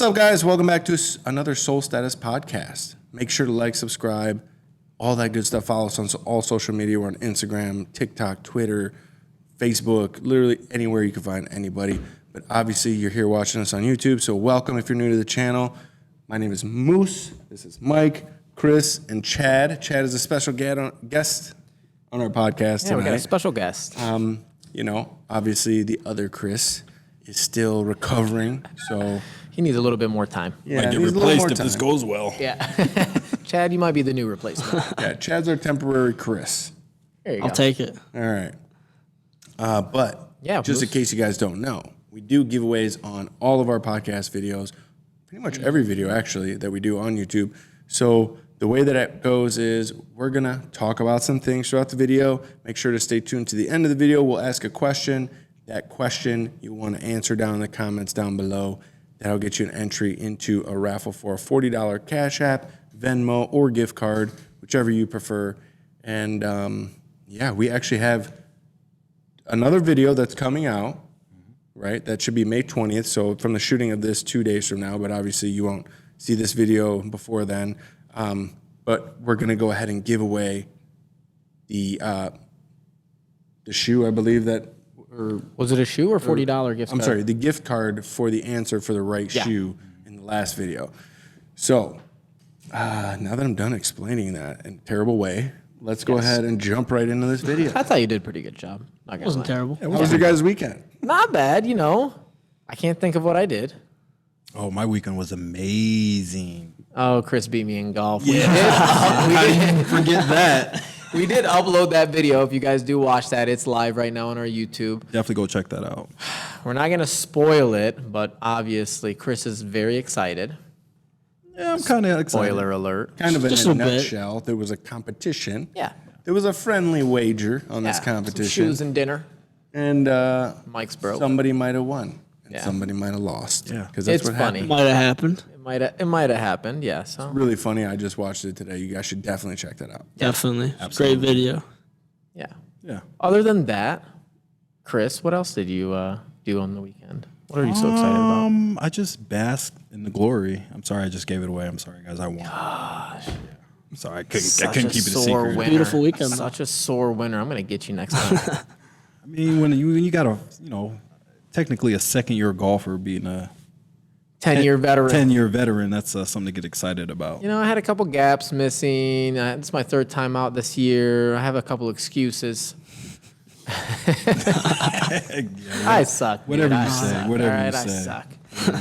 up, guys? Welcome back to another Soul Status podcast. Make sure to like, subscribe, all that good stuff. Follow us on all social media. We're on Instagram, TikTok, Twitter, Facebook, literally anywhere you can find anybody. But obviously, you're here watching us on YouTube, so welcome if you're new to the channel. My name is Moose. This is Mike, Chris, and Chad. Chad is a special guest on our podcast tonight. We got a special guest. Obviously, the other Chris is still recovering, so... He needs a little bit more time. Yeah, might get replaced if this goes well. Yeah. Chad, you might be the new replacement. Yeah, Chad's our temporary Chris. There you go. I'll take it. All right. But just in case you guys don't know, we do giveaways on all of our podcast videos, pretty much every video, actually, that we do on YouTube. So the way that it goes is we're going to talk about some things throughout the video. Make sure to stay tuned to the end of the video. We'll ask a question. That question you want to answer down in the comments down below. That'll get you an entry into a raffle for a $40 Cash App, Venmo, or gift card, whichever you prefer. And we actually have another video that's coming out, right? That should be May 20th. So from the shooting of this 2 days from now, but obviously you won't see this video before then. But we're going to go ahead and give away the shoe, I believe that. Or was it a shoe or $40 gift card? I'm sorry, the gift card for the answer for the right shoe in the last video. So now that I'm done explaining that in a terrible way, let's go ahead and jump right into this video. I thought you did a pretty good job. It wasn't terrible. How was your guys' weekend? Not bad, I can't think of what I did. Oh, my weekend was amazing. Oh, Chris beat me in golf. Yeah. How do you forget that? We did upload that video. If you guys do watch that, it's live right now on our YouTube. Definitely go check that out. We're not going to spoil it, but obviously Chris is very excited. Yeah, I'm kind of excited. Spoiler alert. Kind of in Just a a bit. nutshell, there was a competition. Yeah. There was a friendly wager on this Some competition. shoes and dinner. And Mike's broke. somebody might have won. And Yeah. somebody might have lost. Yeah. Because that's It's what funny. happened. Might have happened. It might have happened, yeah. So Really funny. I just watched it today. You guys should definitely check that out. Definitely. Absolutely. Great video. yeah. Yeah. Other than that, Chris, what else did you do on the weekend? What are you so excited about? I just basked in the glory. I'm sorry, I just gave it away. I'm sorry, guys. I won. Gosh, I'm sorry, I couldn't keep it a sore secret. winner. Beautiful weekend, though. Such a sore winner. I'm gonna get you next time. I mean, when you got a technically a second-year golfer being a 10-year veteran. 10-year veteran, that's something to get excited about. I had a couple gaps missing. It's my third time out this year. I have a couple excuses. I suck. Whatever dude. you I say, suck. whatever All you right, I say. suck.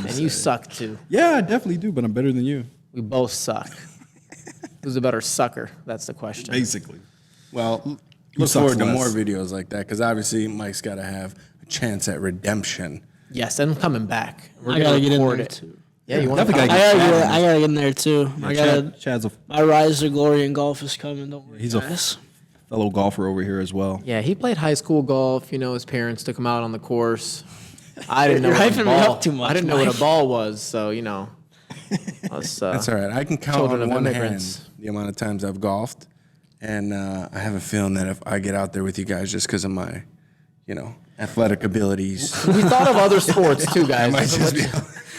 And you suck too. Yeah, I definitely do, but I'm better than you. We both suck. Who's a better sucker? That's the question. Basically. Well, look sucks forward to less. more videos like that because obviously Mike's got to have a chance at redemption. Yes, and I'm coming back. We're I gonna gotta get in record there it. too. Yeah, you want to? Definitely I gotta get in there too. Chad's a My rise to glory in golf is coming. Don't worry, He's a- guys. fellow golfer over here as well. Yeah, he played high school golf. His parents took him out on the course. I didn't know. You're what a hyping me ball, up too much, I didn't know what Mike. a ball was, so Us, That's all right. I can count children on of one immigrants. hand the amount of times I've golfed, and I have a feeling that if I get out there with you guys just because of my, athletic abilities, We thought of other sports too, guys. might Just,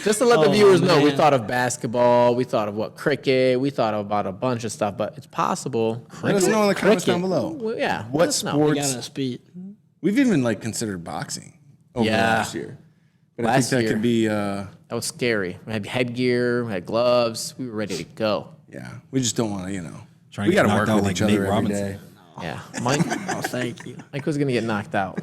just to let the Oh, viewers know, we man. thought of basketball. We thought of cricket. We thought about a bunch of stuff, but it's possible. let us know in the comments Cricket. down below. Well, yeah. What let us know. sport- You got us beat. We've even considered boxing over Yeah. last year, but Last I think that year. could be. That was scary. We had headgear. We had gloves. We were ready to go. Yeah, we just don't want to. Trying We to got get to knocked work out with like each other Nate every Robinson. day. Yeah. Mike Oh, thank you. was gonna get knocked out.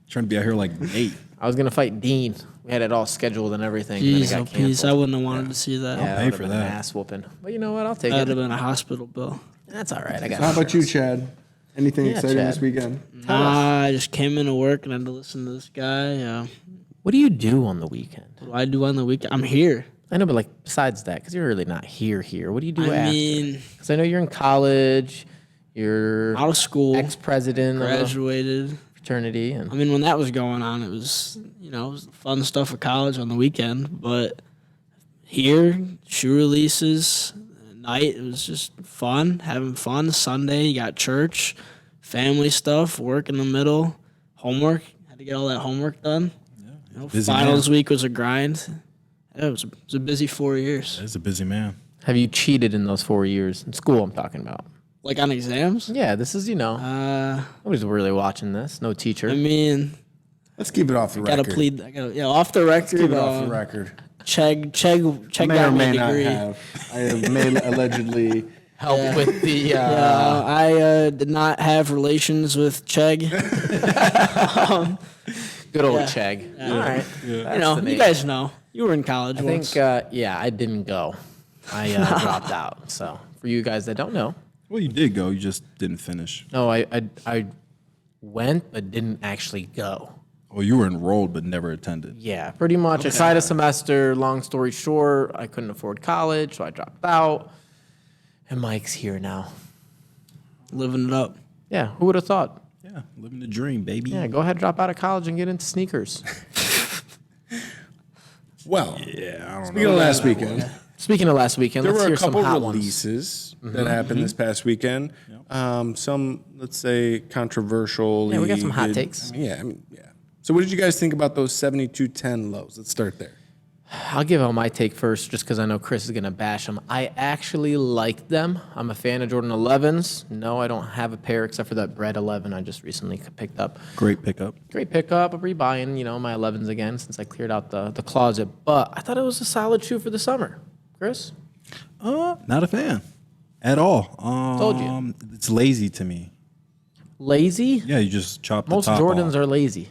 Trying to be out here like Nate. I was gonna fight Dean. We had it all scheduled and everything. and then it Jeez, got oh, peace. canceled. I wouldn't have wanted to see that. Yeah, pay that would've for been that. an ass whooping. But you know what? I'll take That'd it. have been a hospital bill. That's all right. I got. How about you, insurance. Chad? Anything Yeah, exciting Chad. this weekend? Nah, I just came into work and had to listen to this guy. What do you do on the weekend? What do I do on the weekend? I'm here. I know, but besides that, because you're really not here. What do you do I after? mean, Because I know you're in college. You're out of school, ex-president of a graduated. fraternity, and I mean, when that was going on, it was, it was the fun stuff of college on the weekend. But here, shoe releases, night, it was just fun, having fun. Sunday, you got church, family stuff, work in the middle, homework. Had to get all that homework done. Busy Finals man. week was a grind. It was a busy 4 years. That's a busy man. Have you cheated in those 4 years in school? I'm talking about. Like on exams? Yeah, this is nobody's really watching this. No teacher. I mean, Let's keep it off the record. Off the record. Keep it off the record. Chegg May got or my may not degree. have. I have allegedly. Help with the. I did not have relations with Chegg. Good old Chegg. All right. You guys know. You were in college I once. think, I didn't go. I dropped out. So for you guys that don't know, Well, you did go. You just didn't finish. no, I went but didn't actually go. Oh, you were enrolled but never attended. Yeah, pretty much. I tried a semester. Long story short, I couldn't afford college, so I dropped out. And Mike's here now. Living it up. Yeah, who would have thought? Yeah, living the dream, baby. Yeah, go ahead, drop out of college and get into sneakers. Well, Yeah, I don't speaking of last weekend, Speaking of last weekend, there let's were a hear some couple hot ones. releases that happened this past weekend. Some, let's say, controversial. Yeah, we got some hot takes. Yeah. So, what did you guys think about those 7210 lows? Let's start there. I'll give out my take first, just because I know Chris is going to bash them. I actually like them. I'm a fan of Jordan 11s. No, I don't have a pair except for that Bread 11 I just recently picked up. Great pickup. Great pickup. I'm rebuying, my 11s again since I cleared out the closet. But I thought it was a solid shoe for the summer. Chris? Not a fan at all. Told you. It's lazy to me. Lazy? Yeah, you just chop the Most top Jordans off. are lazy.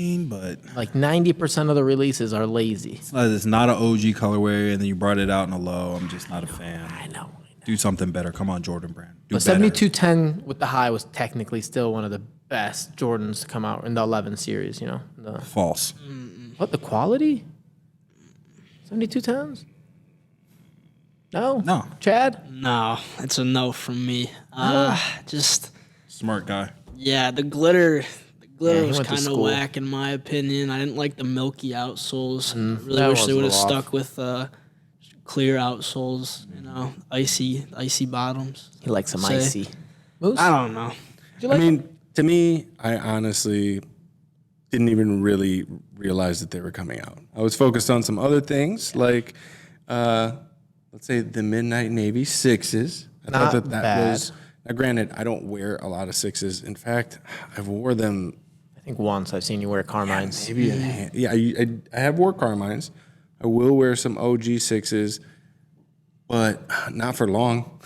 But Like 90% of the releases are lazy. it's not an OG colorway, and then you brought it out in a low. I'm just not a fan. I know. Do something better. Come on, Jordan brand. Do But better. 7210 with the high was technically still one of the best Jordans to come out in the 11 series, The, False. what, the quality? 7210s? No? No. Chad? No, it's a no from me. Just Smart guy. the glitter. Yeah, he Was went to kind of school. whack in my opinion. I didn't like the milky outsoles. I really that wish was they a would have little stuck with clear outsoles. Icy bottoms. He likes some Say. icy. Moose? I don't know. To me, I honestly didn't even really realize that they were coming out. I was focused on some other things, like, let's say the Midnight Navy 6s. I Not thought that bad. was. Now, granted, I don't wear a lot of 6s. In fact, I've wore them. I think once I've seen you wear Carmines. Maybe I have wore Carmines. I will wear some OG 6s, but not for long.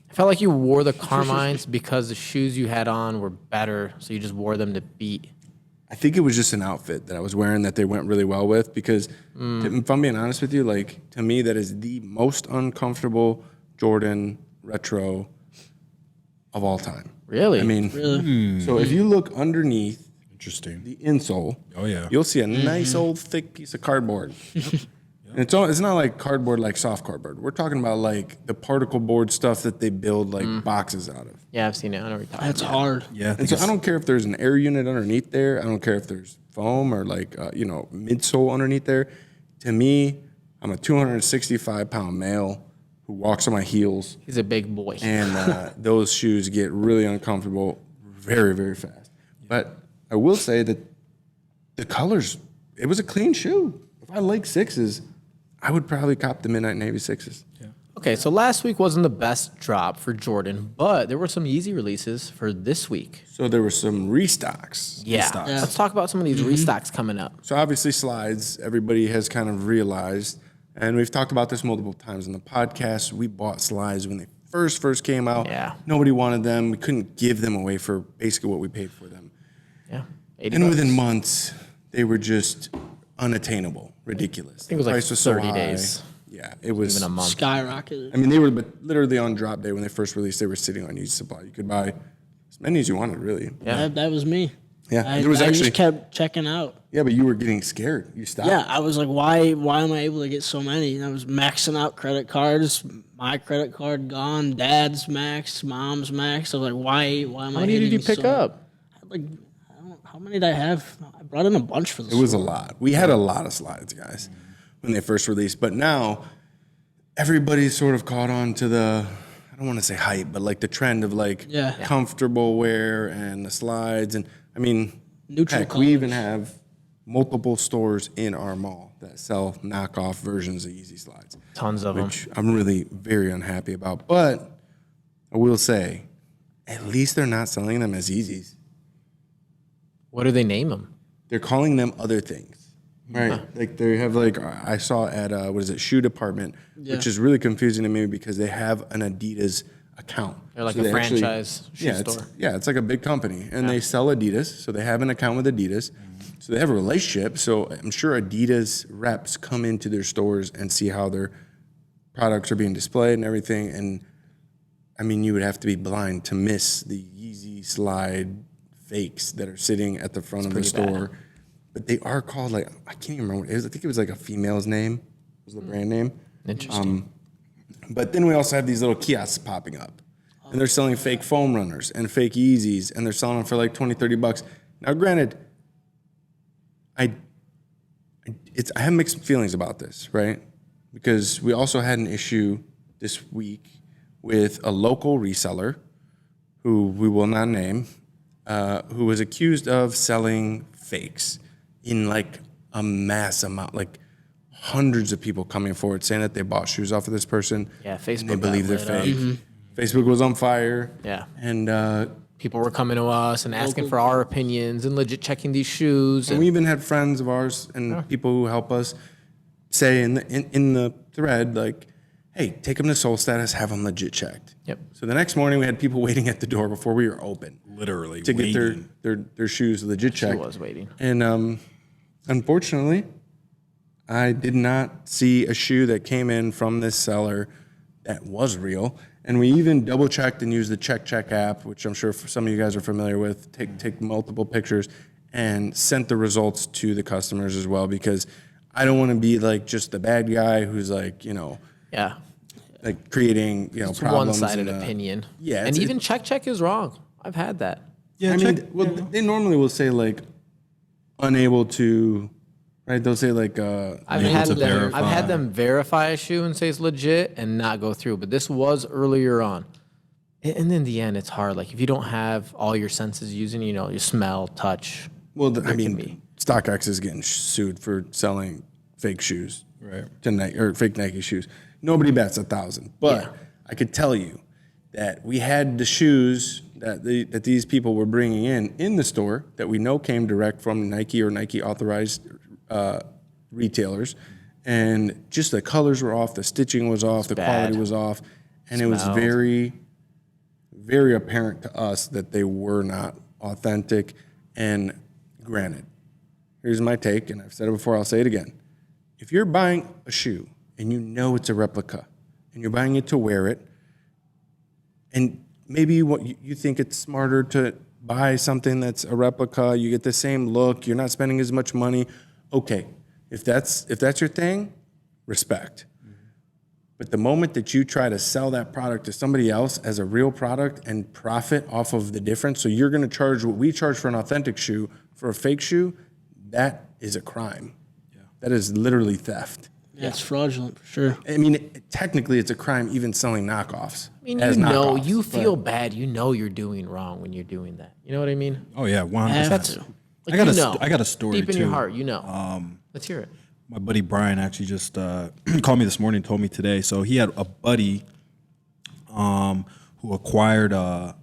I felt like you wore the Carmines because the shoes you had on were better, so you just wore them to beat. I think it was just an outfit that I was wearing that they went really well with because, if I'm being honest with you, like, to me, that is the most uncomfortable Jordan retro of all time. Really? I mean, so if you look underneath Interesting. the insole, Oh, yeah. you'll see a nice old thick piece of cardboard. And it's not like cardboard, like soft cardboard. We're talking about like the particle board stuff that they build like boxes out of. Yeah, I've seen it. I know what you're talking That's about. hard. Yeah. And so I don't care if there's an air unit underneath there. I don't care if there's foam or like, midsole underneath there. To me, I'm a 265-pound male who walks on my heels, He's a big boy. and those shoes get really uncomfortable very, very fast. But I will say that the colors, it was a clean shoe. If I like 6s, I would probably cop the Midnight Navy 6s. Okay, so last week wasn't the best drop for Jordan, but there were some Yeezy releases for this week. So there were some restocks. Yeah. Let's talk about some of these restocks coming up. So obviously slides, everybody has kind of realized, and we've talked about this multiple times in the podcast. We bought slides when they first came out. Yeah. Nobody wanted them. We couldn't give them away for basically what we paid for them. Yeah. 80 And bucks. within months, they were just unattainable, ridiculous. I think it was like Price was so 30 high. days. Yeah, it was. Even a month. Skyrocketed. I mean, they were but literally on drop day when they first released. They were sitting on used supply. You could buy as many as you wanted, really. Yeah. That was me. Yeah, I, there was I actually. just kept checking out. Yeah, but you were getting scared. You stopped. Yeah, I was like, why am I able to get so many? And I was maxing out credit cards. My credit card gone. Dad's maxed. Mom's maxed. I was like, why am I? How many did you pick up? Like, I don't know, how many did I have? I brought in a bunch for this. It was a lot. We had a lot of slides, guys, when they first released. But now, everybody's sort of caught on to the, I don't want to say hype, but like the trend of like comfortable wear and the slides. And I mean, Neutral heck, we even have multiple stores in our mall that sell knockoff versions of Yeezy slides. Tons of them. Which I'm really very unhappy about. But I will say, at least they're not selling them as Yeezys. What do they name them? They're calling them other things, right? Huh. Like they have I saw at Shoe Department, which is really confusing to me because they have an Adidas account. They're like a franchise shoe store. It's like a big company, and they sell Adidas, so they have an account with Adidas. So they have a relationship. So I'm sure Adidas reps come into their stores and see how their products are being displayed and everything. And I mean, you would have to be blind to miss the Yeezy slide fakes that are sitting at the front of the store. Bad. But they are called I can't even remember what it was. I think it was like a female's name was the brand name. Interesting. But then we also have these little kiosks popping up. And they're selling fake foam runners and fake Yeezys, and they're selling them for like $20, $30. Now, granted, I have mixed feelings about this, right? Because we also had an issue this week with a local reseller who we will not name, who was accused of selling fakes in like a mass amount, like hundreds of people coming forward saying that they bought shoes off of this person. Yeah, Facebook. And they believe they're fake. Facebook was on fire. Yeah. And people were coming to us and asking for our opinions and legit checking these shoes. And we even had friends of ours and people who help us say in the thread, like, hey, take them to Soul Status, have them legit checked. Yep. So the next morning we had people waiting at the door before we were open. Literally to get their shoes legit checked. She was waiting. And unfortunately, I did not see a shoe that came in from this seller that was real. And we even double checked and used the Check app, which I'm sure some of you guys are familiar with, take multiple pictures and sent the results to the customers as well, because I don't want to be like just the bad guy who's like, like creating, it's problems. One-sided opinion. Yeah. And even Check is wrong. I've had that. Yeah, they normally will say like unable to, right? They'll say like I've had them verify a shoe and say it's legit and not go through. But this was earlier on. And in the end, it's hard. Like if you don't have all your senses using, you smell, touch. Well, StockX is getting sued for selling fake shoes, right? Or fake Nike shoes. Nobody bats 1,000. But I could tell you that we had the shoes that these people were bringing in the store that we know came direct from Nike or Nike authorized retailers, and just the colors were off, the stitching was off, the quality was off, and it was very, very apparent to us that they were not authentic. And granted, here's my take, and I've said it before, I'll say it again. If you're buying a shoe and you know it's a replica, and you're buying it to wear it, and maybe you think it's smarter to buy something that's a replica, you get the same look, you're not spending as much money, okay. If that's your thing, respect. But the moment that you try to sell that product to somebody else as a real product and profit off of the difference, so you're going to charge what we charge for an authentic shoe for a fake shoe, that is a crime. Yeah. That is literally theft. Yeah, it's fraudulent for sure. I mean, technically, it's a crime even selling knockoffs. I mean, you feel bad. You know you're doing wrong when you're doing that. You know what I mean? Oh yeah, 100%. Like, I got a story deep in too. your heart. Let's hear it. My buddy Brian actually just called me this morning and told me today. So he had a buddy who acquired a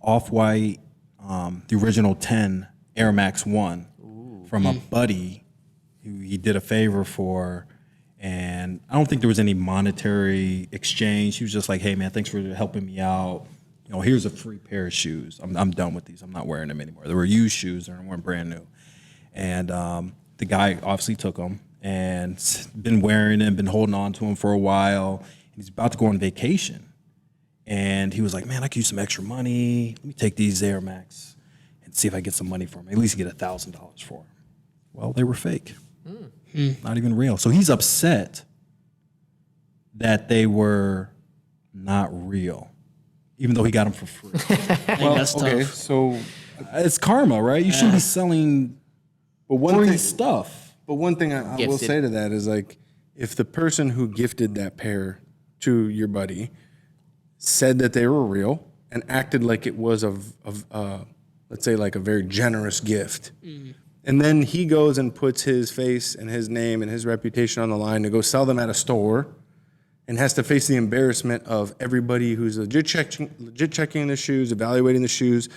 Off-White, the original 10 Air Max 1 from a buddy who he did a favor for. And I don't think there was any monetary exchange. He was just like, hey, man, thanks for helping me out. Here's a free pair of shoes. I'm done with these. I'm not wearing them anymore. They were used shoes. They weren't brand new. And the guy obviously took them and been wearing them, been holding on to them for a while. He's about to go on vacation. And he was like, man, I could use some extra money. Let me take these Air Max and see if I get some money for them. At least get $1,000 for them. Well, they were fake. Not even real. So he's upset that they were not real, even though he got them for free. Well, that's okay, tough. so it's karma, right? You shouldn't be selling free stuff. But one thing I will say to that is, like, if the person who gifted that pair to your buddy said that they were real and acted like it was let's say, like a very generous gift, And then he goes and puts his face and his name and his reputation on the line to go sell them at a store, and has to face the embarrassment of everybody who's legit checking the shoes, evaluating the shoes,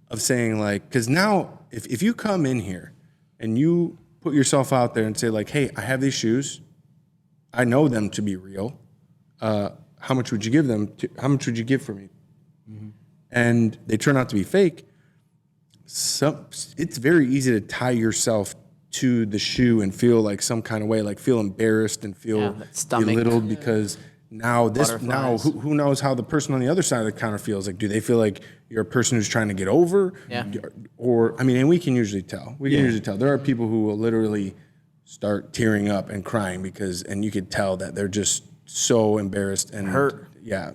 of saying like, because now if you come in here and you put yourself out there and say like, hey, I have these shoes, I know them to be real. How much would you give them? How much would you give for me? Mm-hmm. And they turn out to be fake. It's very easy to tie yourself to the shoe and feel like some kind of way, like feel embarrassed and feel belittled because now who knows how the person on the other side of the counter feels? Like, do they feel like you're a person who's trying to get over? Yeah. Or I mean, and we can usually tell. There are people who will literally start tearing up and crying and you could tell that they're just so embarrassed and hurt. Yeah,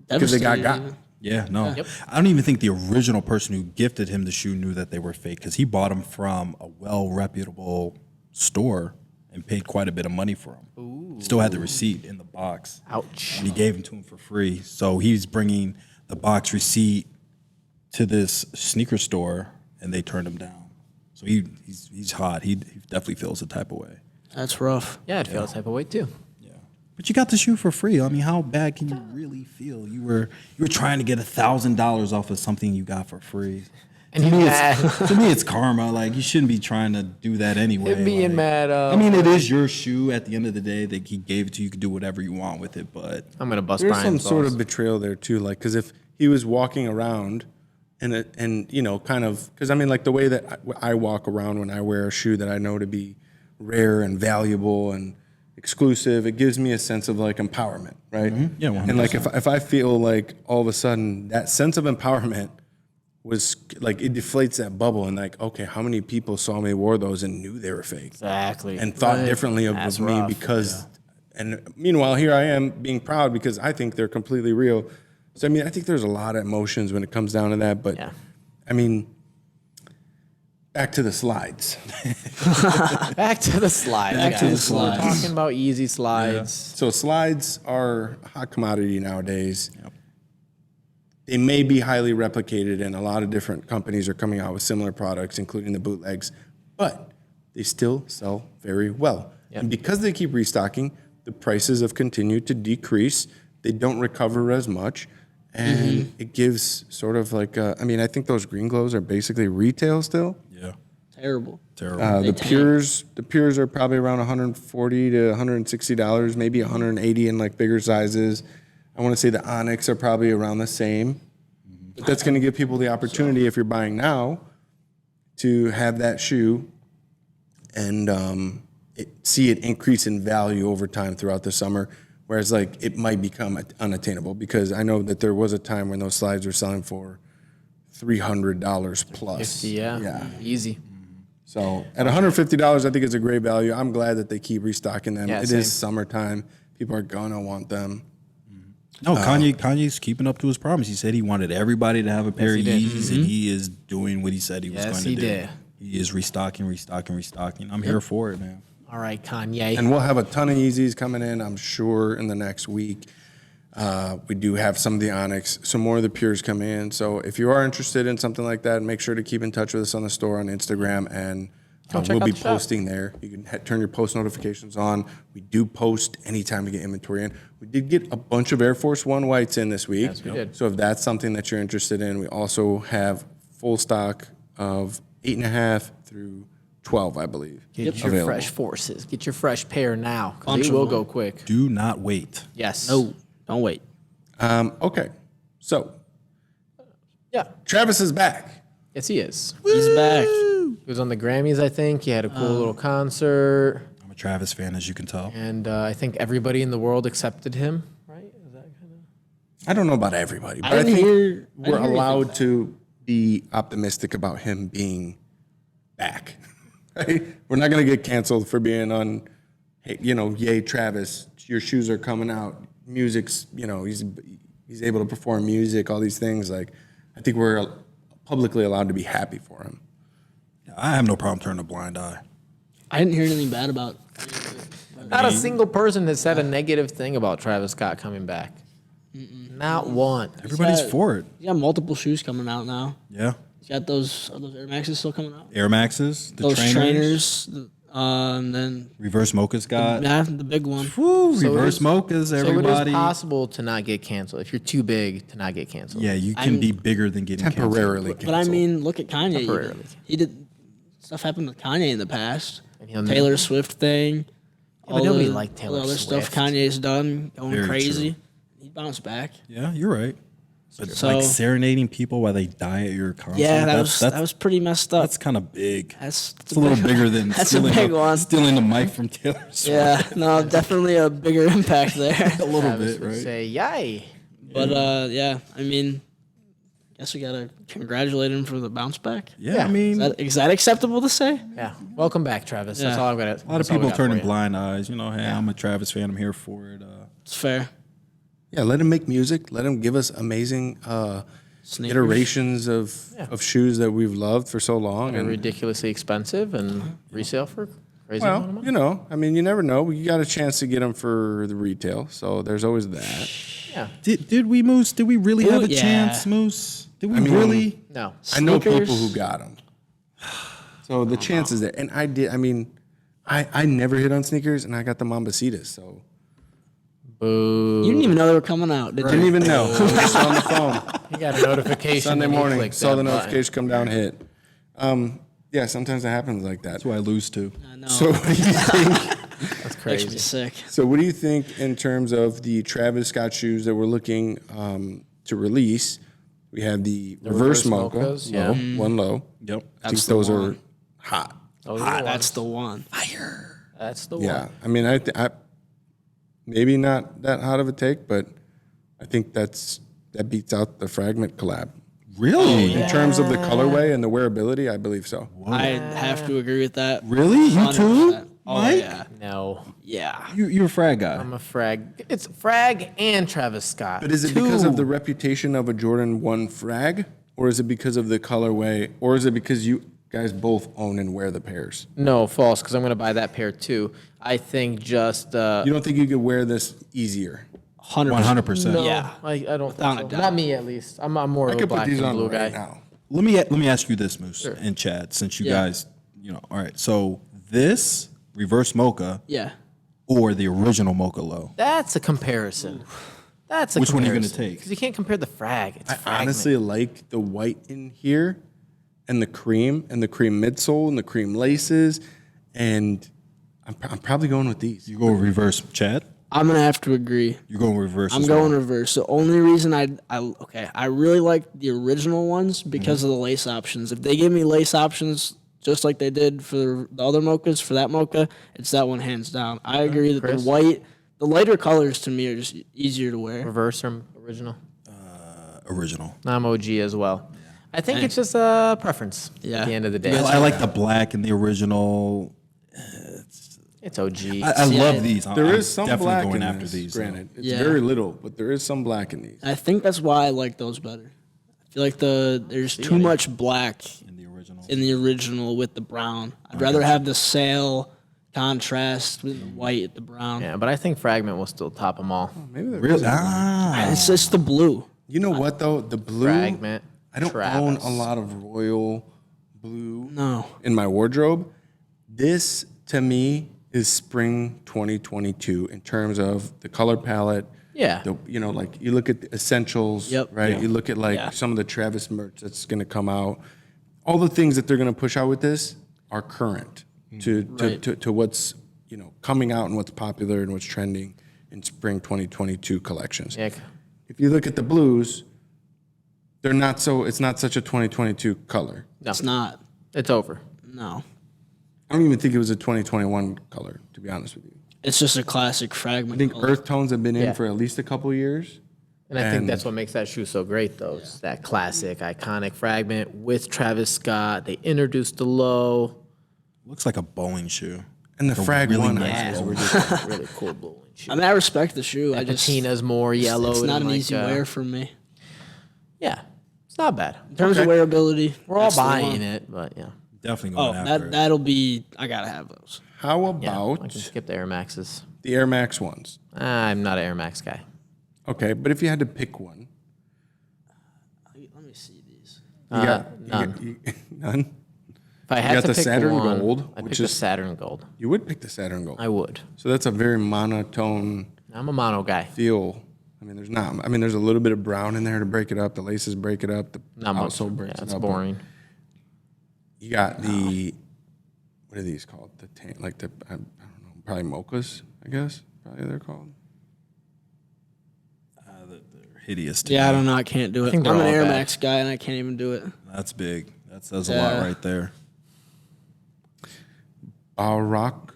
because they got. Yeah, no. Yep. I don't even think the original person who gifted him the shoe knew that they were fake because he bought them from a well-reputable store and paid quite a bit of money for them. Ooh. Still had the receipt in the box. Ouch. And he gave them to him for free. So he's bringing the box receipt to this sneaker store, and they turned him down. So he's hot. He definitely feels the type of way. That's rough. Yeah, I'd feel the type of way too. But you got the shoe for free. I mean, how bad can you really feel? You were trying to get $1,000 off of something you got for free. And to me, it's karma. Like, you shouldn't be trying to do that anyway. And being mad. I mean, it is your shoe at the end of the day that he gave it to you. You can do whatever you want with it, but I'm gonna bust. There's Brian's some sort of betrayal there too, like because if he was walking around and you know, kind of because I mean, like the way that I walk around when I wear a shoe that I know to be rare and valuable and exclusive, it gives me a sense of like empowerment, right? Mm-hmm. Yeah, 100%. And like if I feel like all of a sudden that sense of empowerment was like it deflates that bubble and like, okay, how many people saw me wore those and knew they were fake? Exactly. And thought differently of me because and meanwhile here I am being proud because I think they're completely real. So I mean I think there's a lot of emotions when it comes down to that, but I mean back to the slides. Back to the slides. We're talking about Yeezy slides. Yeah. So slides are a hot commodity nowadays. Yep. They may be highly replicated, and a lot of different companies are coming out with similar products, including the bootlegs, but they still sell very well. Yep. And because they keep restocking, the prices have continued to decrease. They don't recover as much. And it gives sort of like, I mean, I think those green glows are basically retail still. Yeah. Terrible. The pures are probably around $140 to $160, maybe $180 in like bigger sizes. I want to say the Onyx are probably around the same. But that's going to give people the opportunity, if you're buying now, to have that shoe and see it increase in value over time throughout the summer. Whereas, like, it might become unattainable because I know that there was a time when those slides were selling for $300 plus. 50, yeah. Easy. So at $150, I think it's a great value. I'm glad that they keep restocking them. It same. is summertime. People are gonna want them. No, Kanye's keeping up to his promise. He said he wanted everybody to have a pair of Yeezys, and he is doing what he said he was going to do. Yes, he did. He is restocking. I'm here for it, man. All right, Kanye. And we'll have a ton of Yeezys coming in, I'm sure, in the next week. We do have some of the Onyx, some more of the Pures come in. So if you are interested in something like that, make sure to keep in touch with us on the store on Instagram, and we'll be posting there. You can turn your post notifications on. We do post anytime we get inventory in. We did get a bunch of Air Force One whites in this week. Yes, we did. So if that's something that you're interested in, we also have full stock of 8.5 through 12, I believe. Get your available. fresh forces. Get your fresh pair now, because they will go quick. Do not wait. Yes. No, don't wait. Okay, so Yeah. Travis is back. Yes, he is. He's back. He was on the Grammys, I think. He had a cool little concert. I'm a Travis fan, as you can tell. And I think everybody in the world accepted him, right? Is that kind of... I don't know about everybody, but I think we're allowed to be optimistic about him being back. Right? We're not going to get canceled for being on, hey, yay, Travis, your shoes are coming out. Music's, he's able to perform music, all these things. Like, I think we're publicly allowed to be happy for him. I have no problem turning a blind eye. I didn't hear anything bad about. Not a single person has said a negative thing about Travis Scott coming back. Not one. Everybody's for it. You got multiple shoes coming out now. Yeah. You got those. Are those Air Maxes still coming out? Air Maxes, the Those trainers. And then Reverse Mocha's got. the big one. Woo, reverse Mochas, everybody. So it is possible to not get canceled. If you're too big to not get canceled. Yeah, you can be bigger than getting temporarily canceled. But I mean, look at Kanye. Temporarily. He did stuff happened with Kanye in the past. And Taylor Swift thing. but nobody liked Taylor all the other Swift. stuff Kanye's done, going Very crazy. true. He bounced back. Yeah, you're right. But So- like serenading people while they die at your concert. Yeah, that that's was pretty messed up. that's kind of big. That's It's a little bigger than That's a stealing, big one. stealing the mic from Taylor Swift. Yeah, no, definitely a bigger impact there. A little Travis bit, would right? say, yay. But yeah, I mean, guess we gotta congratulate him for the bounce back. Yeah, I mean, Is that acceptable to say? Yeah. Welcome back, Travis. That's Yeah. all I've got. a lot of people turning blind eyes. You know, hey, I'm a Travis fan. I'm here for it. It's fair. Yeah, let him make music. Let him give us amazing Sneakers. iterations of shoes that we've loved for so long. They're And ridiculously expensive and resale for crazy amount of well, money. you know, I mean, you never know. You got a chance to get them for the retail, so there's always that. Yeah. Did we, Moose? Did we really have a yeah. chance, Moose? Did we mean, really? No. I know Sneakers. people who got them, so the chances there. And I did. I mean, I never hit on sneakers, and I got the Mambasitas, so Boo. You didn't even know they were coming out, did didn't you? even know. I was just on the phone You got a notification. Sunday and you morning. clicked Saw the that button. notification come down, hit. Yeah, sometimes it happens like that. That's who I lose to. I know. So what do you think? That's Makes crazy. me sick. So what do you think in terms of the Travis Scott shoes that we're looking to release? We have the reverse mocha, mochas, low, yeah. one low. Yep. I think those are hot. Those are the That's ones. the one. That's the Yeah, one. I mean, I maybe not that hot of a take, but I think that beats out the Fragment collab. Really? In terms of the colorway and the wearability, I believe so. I have to agree with that. Really? You too? 100%. Oh, Mike? yeah. No. Yeah. You're a frag guy. I'm a frag. It's frag and Travis Scott. But is it because of the reputation of a Jordan 1 frag, or is it because of the colorway, or is it because you guys both own and wear the pairs? No, false, because I'm going to buy that pair too. I think just. You don't think you could wear this easier? 100%. No, Yeah. I don't Without think a so. doubt. Not me, at least. I'm more I of a could put black these and on blue right guy. now. Let me ask you this, Moose and Chad, since you guys, all right. So this reverse mocha Yeah. or the original mocha low? That's a comparison. That's a Which one are you comparison. gonna take? Because you can't compare the frag. It's I fragment. honestly like the white in here and the cream midsole and the cream laces, and I'm probably going with these. You go reverse, Chad. I'm gonna have to agree. You go reverse. I'm as going well. reverse. The only reason I really like the original ones because of the lace options. If they give me lace options just like they did for the other mochas, for that mocha, it's that one hands down. I agree that Chris? the lighter colors to me are just easier to wear. Reverse or original. original. I'm OG as well. I think it's just a preference Yeah. at the end of the day. I like the black and the original. It's OG. I See, love these. There I'm is some definitely black going in after this, these. granted. It's Yeah. very little, but there is some black in these. I think that's why I like those better. I feel like there's too much black in the original. in the original with the brown. I'd rather have the sail contrast with the white at the brown. Yeah, but I think Fragment will still top them all. Maybe they're Really? Ah. It's just the blue. You know what though? The blue. Fragment. I don't own a lot of royal blue No. in my wardrobe. This to me is spring 2022 in terms of the color palette. Yeah. Like you look at the essentials, Yep. right? Yeah. You look at like Yeah. some of the Travis merch that's going to come out. All the things that they're going to push out with this are current to what's coming out and what's popular and what's trending in spring 2022 collections. Yeah. If you look at the blues, they're not so. It's not such a 2022 color. No, It's not. it's over. No. I don't even think it was a 2021 color, to be honest with you. It's just a classic fragment. I think color. earth tones have been in Yeah. for at least a couple years. And I think And- that's what makes that shoe so great, though. It's that classic, iconic Fragment with Travis Scott. They introduced the low. Looks like a bowling shoe. And the frag really one, nice I Yeah, just- it's really cool bowling shoe. I mean, I respect the shoe. I just Patina's more yellow. It's not than an like, easy wear for me. Yeah, it's not bad. In terms of wearability, We're all that's the buying one. it, but yeah. Definitely Oh, going after that it. that'll be. I gotta have those. How Yeah, about I can skip the Air Maxes. the Air Max ones? I'm not an Air Max guy. Okay, but if you had to pick one, Let me see these. None. None? If I You had got to the pick Saturn one, Gold, I'd which pick the is- Saturn Gold. You would pick the Saturn Gold. I would. So that's a very monotone I'm a mono guy. feel. I mean, there's a little bit of brown in there to break it up. The laces break it up. The Not much. outsole breaks Yeah, it it's up. boring. You got the, what are these called? The tan, like the, I don't know, probably mochas, I guess. Probably they're called. They're hideous. Yeah, I me. don't know. I can't do it. think I'm they're an all Air bad. Max guy, and I can't even do it. That's big. That says a lot right there. Baroque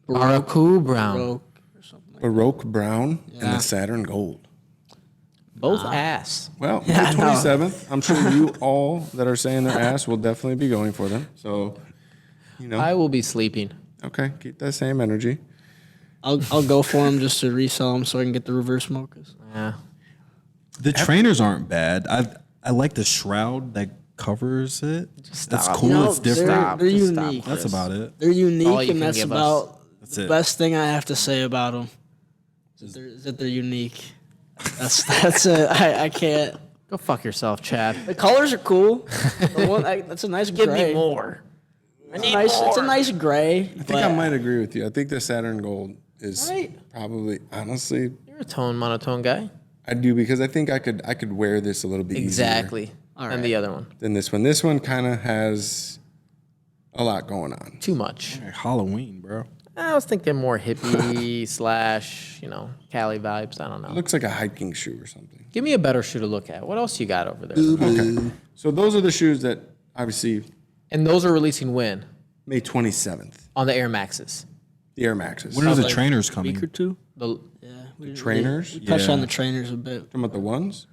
Brown. Or something like Baroque brown and Yeah. the Saturn gold. Both ass. Well, Yeah, May I know. 27th. I'm sure you all that are saying their ass will definitely be going for them. So, you know, I will be sleeping. okay, keep that same energy. I'll go for them just to resell them so I can get the reverse mochas. Yeah. The trainers aren't bad. I like the shroud that covers it. That's stop. cool. No, It's different. They're Just stop. unique. That's about it. They're all you unique, can and that's give us. about That's the it. best thing I have to say about them. Is that they're unique. That's it. I can't. Go fuck yourself, Chad. The colors are cool. That's a nice Give gray. me more. It's a nice gray. I think I might agree with you. I think the Saturn gold is Right. probably, honestly, You're a monotone guy. I do because I think I could wear this a little bit easier Exactly. And the other one. than this one. This one kind of has a lot going on. Too much. Like Halloween, bro. I was thinking more hippie slash, Cali vibes. I don't know. It looks like a hiking shoe or something. Give me a better shoe to look at. What else you got over there? Okay. So those are the shoes that obviously And those are releasing when? May 27th. On the Air Maxes. The Air Maxes. When are the Like trainers a week or coming? two. The Yeah, we trainers? We touched Yeah. on the trainers a bit. Talking about the ones?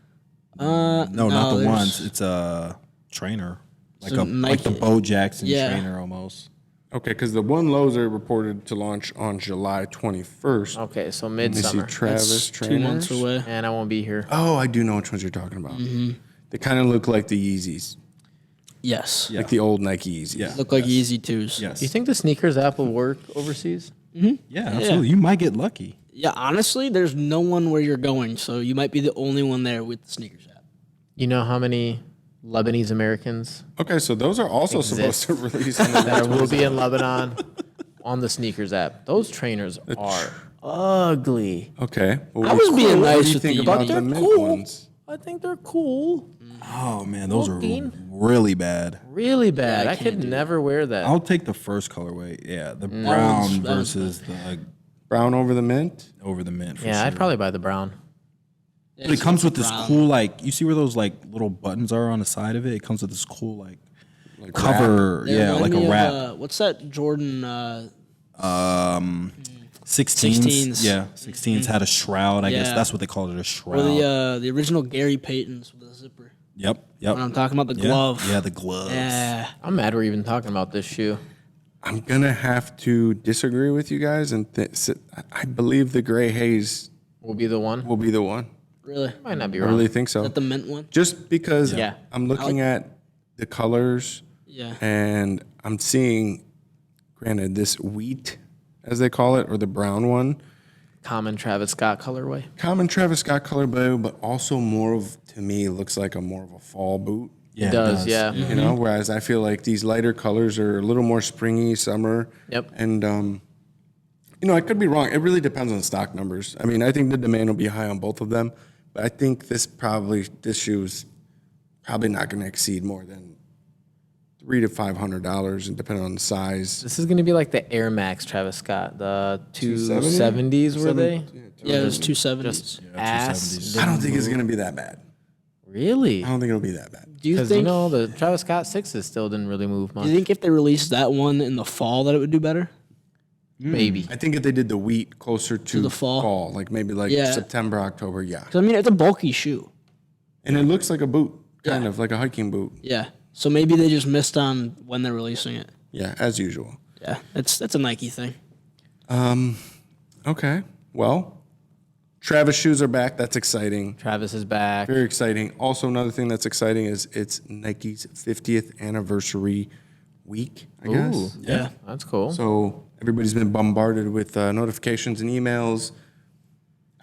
No, not the there's- ones. It's a trainer, like So like the Nike- Bo Jackson Yeah. trainer almost. Okay, because the one lows are reported to launch on July 21st. okay, so Let me see midsummer. Travis That's trainers. 2 months away. And I won't be here. Oh, I do know which ones you're talking about. They kind of look like the Yeezys, Yes. Yeah. like the old Nike Yeezys. Yeah. Look like Yeezy 2s. Yes. Do you think the sneakers app will work overseas? Yeah, absolutely. You might get lucky. Yeah, honestly, there's no one where you're going, so you might be the only one there with the sneakers app. You know how many Lebanese Americans Okay, so those are also Exist. supposed to release on the that will be in Lebanon on the sneakers app? Those trainers are ugly. Okay. Well, I was being what nice do you with think the about Yeezys. the They're mint cool. ones? I think they're cool. Oh man, those Looking. are really bad. Really bad. I I can't could do never wear that. I'll take the first colorway. Yeah, the brown that was- versus the Brown over the mint? over the mint. For yeah, sure. I'd probably buy the brown. But it comes with this cool you see where those little buttons are on the side of it. It comes with this cool cover. They Yeah, remind like me a of, wrap. what's that Jordan? 16s. 16s. Yeah, 16s had a shroud. I guess Yeah. that's what they called it, a Or shroud. the original Gary Paytons with a zipper. Yep. When I'm talking about the Yeah. glove. Yeah, the gloves. Yeah. I'm mad we're even talking about this shoe. I'm going to have to disagree with you guys. And I believe the gray haze Will be the one. will be the one. Really? Might not be I wrong. really think so. Is that the mint one? Just because Yeah. I'm looking at the colors Yeah. and I'm seeing, granted, this wheat, as they call it, or the brown one, Common Travis Scott colorway. common Travis Scott color blue, but also more of, to me, looks like more of a fall boot. Yeah, It does, yeah. You know, whereas I feel like these lighter colors are a little more springy, summer. Yep. And, I could be wrong. It really depends on stock numbers. I mean, I think the demand will be high on both of them, but I think this shoe is probably not going to exceed more than $300 to $500, and depending on the size. This is going to be like the Air Max Travis Scott. The 270? 270s were they? Yeah, it was 270s. Just ass. 270s. I don't think it's going to be that bad. Really? I don't think it'll be that bad. Do you Because think? the Travis Scott 6s still didn't really move Do much. you think if they released that one in the fall that it would do better? Maybe. I think if they did the wheat closer to the fall? like maybe Yeah. September, October, yeah. 'Cause, I mean, it's a bulky shoe. And it looks like a boot, kind Yeah. of like a hiking boot. Yeah. So maybe they just missed on when they're releasing it. Yeah, as usual. Yeah. That's a Nike thing. Okay. Well, Travis shoes are back. That's exciting. Travis is back. Very exciting. Also, another thing that's exciting is it's Nike's 50th anniversary week, I guess. Ooh, Yeah. that's cool. So everybody's been bombarded with notifications and emails.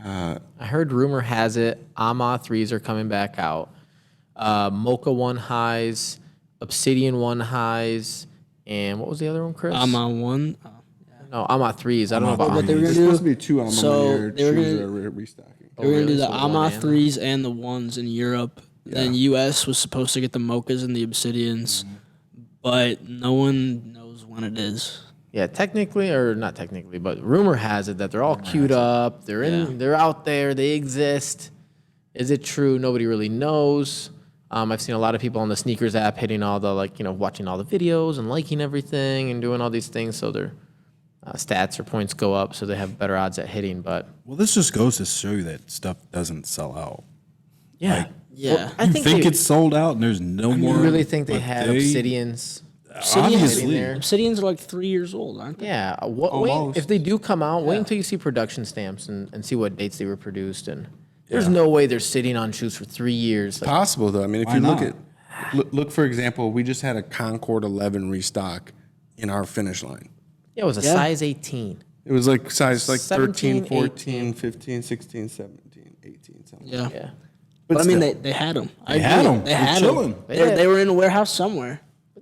I heard rumor has it AMA 3s are coming back out. Mocha 1 highs, Obsidian 1 highs, and what was the other one, Chris? I'm on 1. No, I'm on 3s. I don't know about But they were There's gonna supposed to be 2 Alma Mater shoes that are restocking. They were going to do the So Ama one and- 3s and the 1s in Europe. Then US was supposed to get the Mochas and the Obsidians. But no one knows when it is. Yeah, technically, or not technically, but rumor has it that they're all queued up. They're out there. They exist. Is it true? Nobody really knows. I've seen a lot of people on the sneakers app hitting all the watching all the videos and liking everything and doing all these things, so their stats or points go up, so they have better odds at hitting. But Well, this just goes to show you that stuff doesn't sell out. yeah, Yeah. I You think think they, it's sold out and there's no more. you really think they but had Obsidians? Obviously. there. Obsidians are like 3 years old, aren't they? Yeah. Wait, Almost. if they do come out, wait until you see production stamps and see what dates they were produced. And there's no way they're sitting on shoes for 3 years. Like, Possible though. I mean, if Why you look not? at look for example, we just had a Concord 11 restock in our finish line. yeah, it was a size 18. It was like size 17, 13, 14, 18. 15, 16, 17, 18, something. Yeah. Yeah. But I mean, still. they had them. They had 'em. They They're had chilling. them. They were in a warehouse somewhere.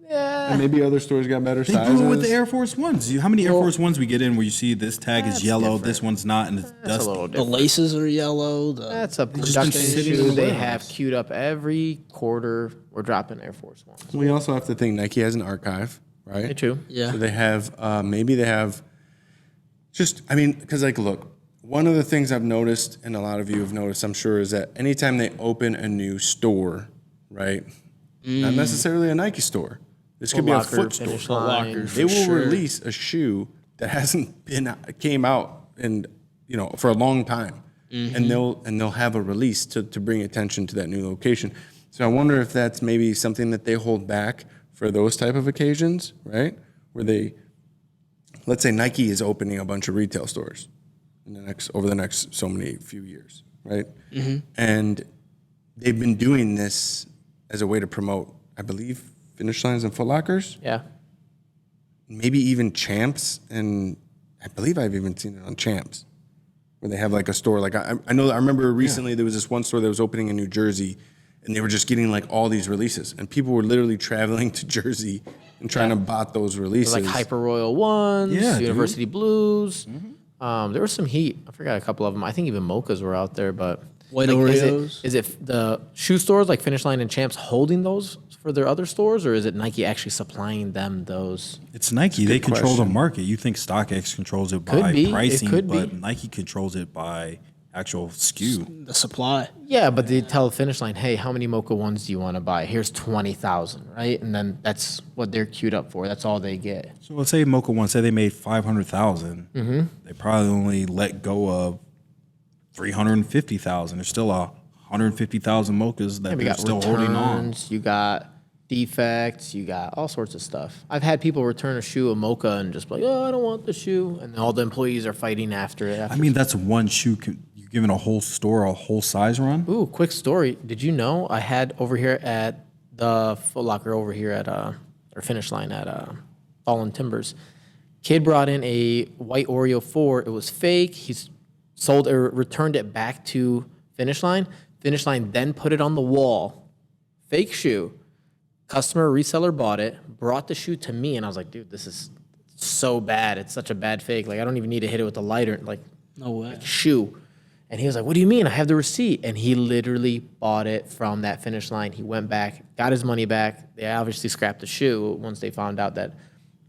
Yeah. And maybe other stores got better They sizes. do it with the Air Force Ones. How many Air Force Ones we get in where you see this tag is That's yellow, different. this one's not, and it's That's a dusty? little The different. laces are yellow. That's a just been production sitting in shoe the they warehouse. have queued up every quarter. We're dropping Air Force Ones. We also have to think Nike has an archive, right? Me too. Yeah. So they have, maybe they have just, I mean, because look, one of the things I've noticed, and a lot of you have noticed, I'm sure, is that anytime they open a new store, right? Not necessarily a Nike store. This could be a Locker, foot store. Finish Foot Line. Locker. They will sure. release a shoe that hasn't came out and for a long time, and they'll have a release to bring attention to that new location. So I wonder if that's maybe something that they hold back for those type of occasions, right? Where they, let's say Nike is opening a bunch of retail stores over the next so many few years, right? And they've been doing this as a way to promote, I believe, Finish Lines and Foot Lockers. Yeah. Maybe even Champs, and I believe I've even seen it on Champs, where they have like a store. Like I remember recently there was this one store that was opening in New Jersey, and they were just getting like all these releases, and people were literally traveling to Jersey and trying to bot those releases. Like Hyper Royal Ones, Yeah, dude. University Blues. There was some heat. I forgot a couple of them. I think even Mochas were out there, but White like, Oreos. Is it the shoe stores like Finish Line and Champs holding those for their other stores, or is it Nike actually supplying them those? It's Nike. They control the question. market. You think StockX controls it Could by be. It pricing, could but be. Nike controls it by actual SKU. The supply. Yeah, but they tell Finish Line, hey, how many Mocha ones do you want to buy? Here's 20,000, right? And then that's what they're queued up for. That's all they get. So let's say Mocha One, say they made 500,000. They probably only let go of 350,000. There's still 150,000 Mochas that We they're got still holding on. returns, you got defects, you got all sorts of stuff. I've had people return a shoe, a Mocha, and just be like, oh, I don't want the shoe. And all the employees are fighting after it. I mean, that's one shoe. You're giving a whole store a whole size run. Ooh, quick story. Did you know I had over here at the Foot Locker over here at or Finish Line at Fallen Timbers. Kid brought in a white Oreo 4. It was fake. He's sold or returned it back to Finish Line. Finish Line then put it on the wall. Fake shoe. Customer reseller bought it, brought the shoe to me, and I was like, dude, this is so bad. It's such a bad fake. Like, I don't even need to hit it with a lighter. Like, No way. shoe. And he was like, what do you mean? I have the receipt. And he literally bought it from that Finish Line. He went back, got his money back. They obviously scrapped the shoe once they found out that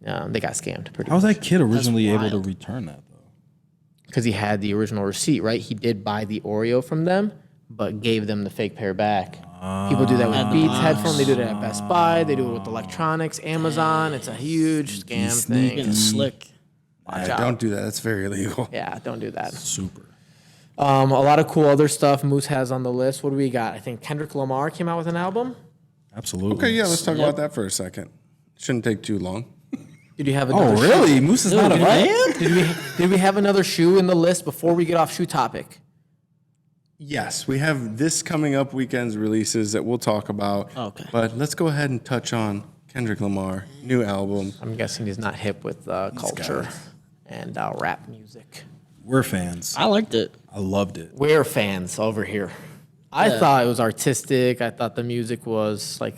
they got scammed. How was that kid originally able to wild. return that though? Because he had the original receipt, right? He did buy the Oreo from them, but gave them the fake pair back. People do that with Beats headphone. They do that at Best Buy. They do it with electronics, Amazon. It's a huge scam thing. Getting slick. Watch Yeah, out. don't do that. That's very illegal. Yeah, don't do that. Super. A lot of cool other stuff Moose has on the list. What do we got? I think Kendrick Lamar came out with an album. Absolutely. Okay, yeah, let's talk about that for a second. Shouldn't take too long. Did you have Oh, another really? Moose is not a fan? Did we have another shoe in the list before we get off shoe topic? Yes, we have this coming up weekend's releases that we'll talk about. Okay. But let's go ahead and touch on Kendrick Lamar, new album. I'm guessing he's not hip with culture got it. and rap music. We're fans. I liked it. I loved it. We're fans over here. I thought it was artistic. I thought the music was like,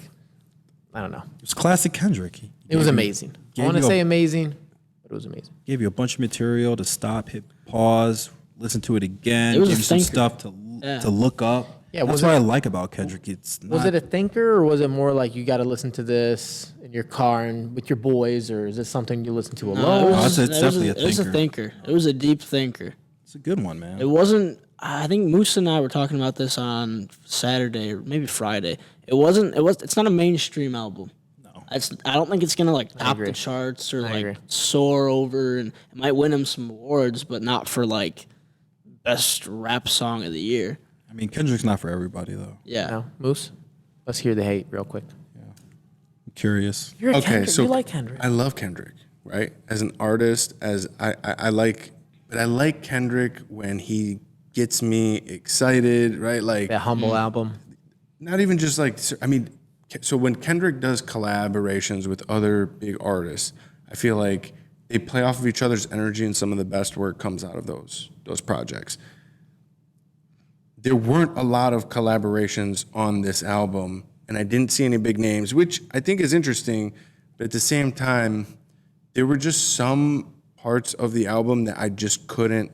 I don't know. It's classic Kendrick. It was amazing. I want to say amazing, but it was amazing. Gave you a bunch of material to stop, hit pause, listen to it again. It was gave a you some thinker. stuff to look up. Yeah, that's what I like about Kendrick. Was it a thinker, or was it more like you got to listen to this in your car and with your boys, or is it something you listen to alone? It's definitely a thinker. It was a thinker. It was a deep thinker. It's a good one, man. It wasn't. I think Moose and I were talking about this on Saturday or maybe Friday. It's not a mainstream album. No. I don't think it's gonna like top the charts or like soar over, and it might win him some awards, but not for like best rap song of the year. I mean, Kendrick's not for everybody though. Yeah. No, Moose. Let's hear the hate real quick. Yeah. I'm curious. You're a Kendrick. So you like Kendrick. I love Kendrick, right? As an artist, I like Kendrick when he gets me excited, right? Like that Humble album. Not even just like, I mean, so when Kendrick does collaborations with other big artists, I feel like they play off of each other's energy, and some of the best work comes out of those projects. There weren't a lot of collaborations on this album, and I didn't see any big names, which I think is interesting, but at the same time, there were just some parts of the album that I just couldn't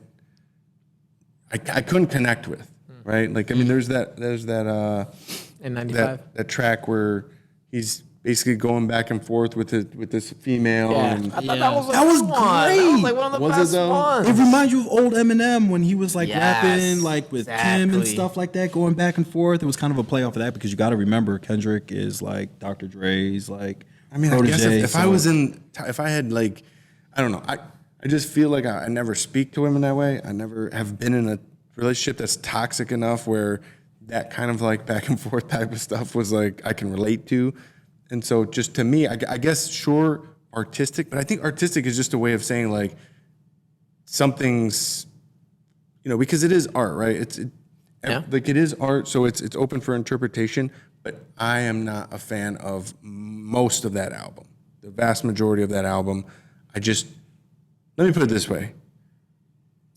connect with, right? Like, I mean, there's that in 95 that track where he's basically going back and forth with this female. Yeah. And I thought that was great. That was like one of the best ones. It reminds you of old Eminem when he was like rapping like with Kim and stuff like that, going back and forth. It was kind of a play off of that because you got to remember Kendrick is like Dr. Dre's like. I mean, protege, I guess if I had like, I don't know, I just feel like I never speak to women that way. I never have been in a relationship that's toxic enough where that kind of like back and forth type of stuff was like I can relate to. And so just to me, I guess, sure, artistic, but I think artistic is just a way of saying like something's, because it is art, right? Like it is art, so it's open for interpretation, but I am not a fan of most of that album. The vast majority of that album, let me put it this way.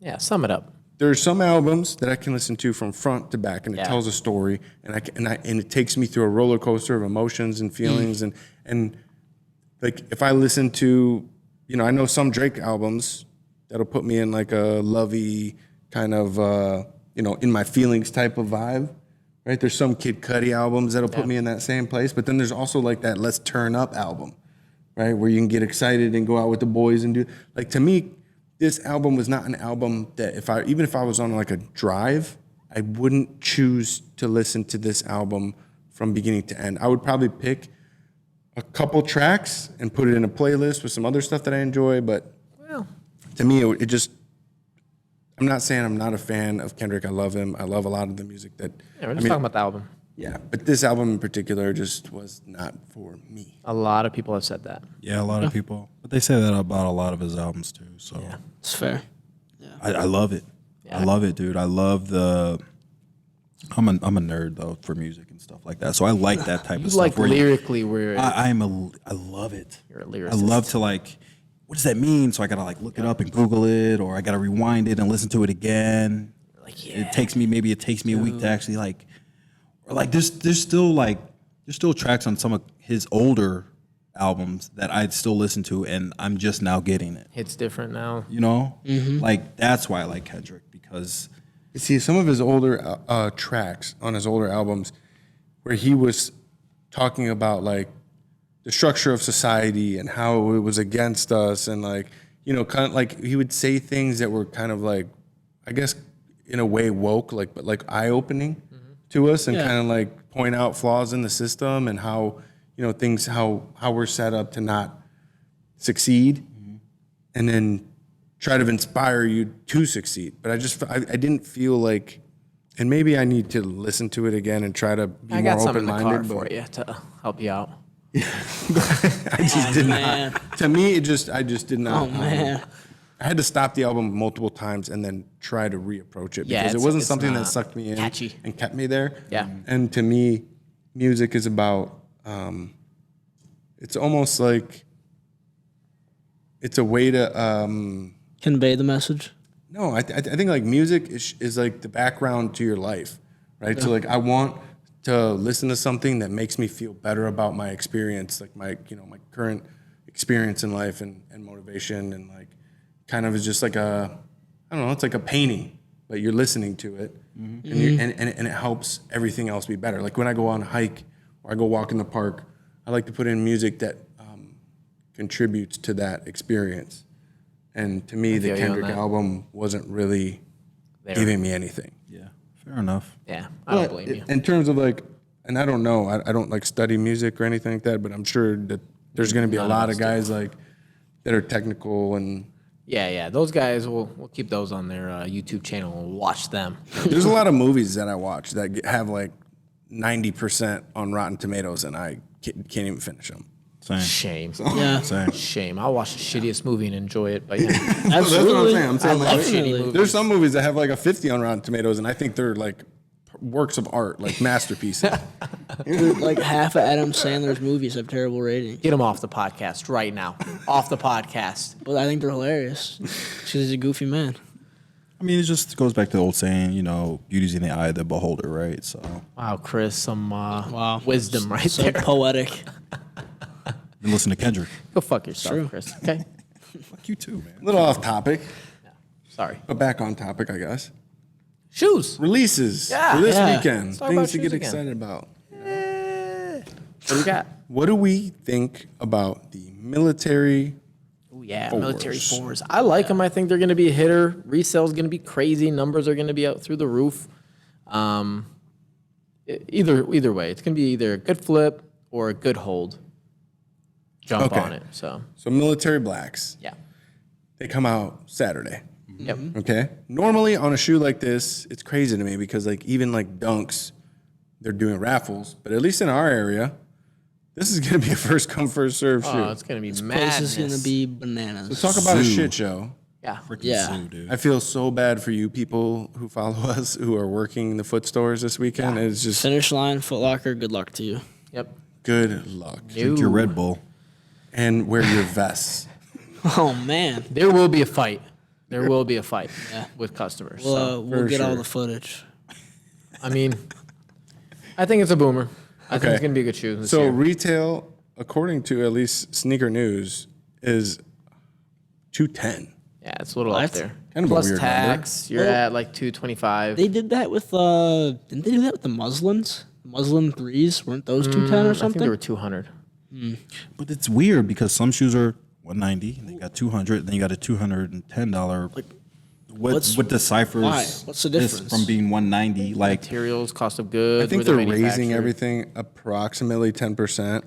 Yeah, sum it up. There are some albums that I can listen to from front to back, and it tells a story, and it takes me through a roller coaster of emotions and feelings, and like if I listen to, I know some Drake albums that'll put me in like a lovey kind of, in my feelings type of vibe, right? There's some Kid Cudi albums that'll put me in that same place, but then there's also like that Let's Turn Up album, right, where you can get excited and go out with the boys and do, like, to me, this album was not an album that even if I was on like a drive, I wouldn't choose to listen to this album from beginning to end. I would probably pick a couple tracks and put it in a playlist with some other stuff that I enjoy. But to me, it just, I'm not saying I'm not a fan of Kendrick. I love him. I love a lot of the music that. Yeah, we're just talking about the album. Yeah, but this album in particular just was not for me. A lot of people have said that. Yeah, a lot of people. But they say that about a lot of his albums too. So yeah, it's fair. Yeah. I love it. Yeah. I love it, dude. I love I'm a nerd though for music and stuff like that. So I like that type of stuff. Like lyrically, where I love it. You're a lyricist. I love to like, what does that mean? So I gotta like look it up and Google it, or I gotta rewind it and listen to it again. Like, it takes me a week to actually like. Or like there's still tracks on some of his older albums that I'd still listen to, and I'm just now getting it. It's different now. Like that's why I like Kendrick, because you see some of his older tracks on his older albums where he was talking about like the structure of society and how it was against us, and like, kind of like he would say things that were kind of like, I guess in a way woke, but like eye-opening to us, and kind of like point out flaws in the system and how, things, how we're set up to not succeed, and then try to inspire you to succeed. But I didn't feel like, and maybe I need to listen to it again and try to be more open-minded. I got some in the car for you to help you out. I just did not. To me, I just did not. Oh man. I had to stop the album multiple times and then try to reapproach it because it wasn't something that sucked me in and kept me there. Yeah. And to me, music is about, it's almost like it's a way to convey the message. No, I think like music is like the background to your life, right? So like I want to listen to something that makes me feel better about my experience, like my current experience in life and motivation, and like kind of is just like it's like a painting, but you're listening to it, and it helps everything else be better. Like when I go on a hike or I go walk in the park, I like to put in music that contributes to that experience. And to me, the Kendrick album wasn't really giving me anything. Yeah, fair enough. Yeah, I don't blame you. In terms of like, and I don't know, I don't like study music or anything like that, but I'm sure that there's going to be a lot of guys like that are technical and. Yeah, those guys, we'll keep those on their YouTube channel and watch them. There's a lot of movies that I watch that have like 90% on Rotten Tomatoes, and I can't even finish them. Same. Shame. Yeah. Same. Shame. I'll watch the shittiest movie and enjoy it, but yeah. Absolutely. That's what I'm saying. I love shitty movies. There's some movies that have like a 50 on Rotten Tomatoes, and I think they're like works of art, like masterpieces. Dude, like half of Adam Sandler's movies have terrible ratings. Get him off the podcast right now. Off the podcast. But I think they're hilarious. Because he's a goofy man. I mean, it just goes back to the old saying, beauty's in the eye of the beholder, right? So. Wow, Chris, some wisdom right So there. poetic. Then listen to Kendrick. Go fuck yourself, True. Chris. Okay? Fuck you too, man. A little off topic, Sorry. but back on topic, I guess. Shoes. Releases Yeah. for this Yeah. weekend. Let's talk about Things to shoes get again. excited about. What do we got? What do we think about the military? Oh, yeah, Fours. military fours. I like them. I think they're going to be a hitter. Resale's going to be crazy. Numbers are going to be out through the roof. Either way, it's going to be either a good flip or a good hold. Jump Okay. on it. So, So military blacks, yeah. they come out Saturday. Yep. Okay. Normally on a shoe like this, it's crazy to me because like even like Dunks, they're doing raffles, but at least in our area, this is going to be a first come first serve shoe. Oh, it's going to be This madness. is going to be bananas. Talk about a Zoo. shit show. Yeah. Freaking Yeah. Sue, dude. I feel so bad for you people who follow us who are working the foot stores this weekend. It's just Finish line, Foot Locker, good luck to you. Yep. good luck. Drink your Red Bull. And wear your vests. Oh, man. There will be a fight. There will be a fight with customers. So, We'll For get all sure. the footage. I mean, I think it's a boomer. I think Okay. it's going to be a good shoe this So year. retail, according to at least Sneaker News, is $210. Yeah, it's a little up What? there. Kind of a Plus weird tax, you're Well, at like $225. They did that with, didn't they do that with the Muslins? Muslin 3s? Weren't those 210 or I think something? they were 200. But it's weird because some shoes are $190, and they got $200, then you got a $210. What deciphers why? What's the this difference? from being $190? Like, Materials, cost of goods. I think where they're raising manufactured. everything approximately 10%,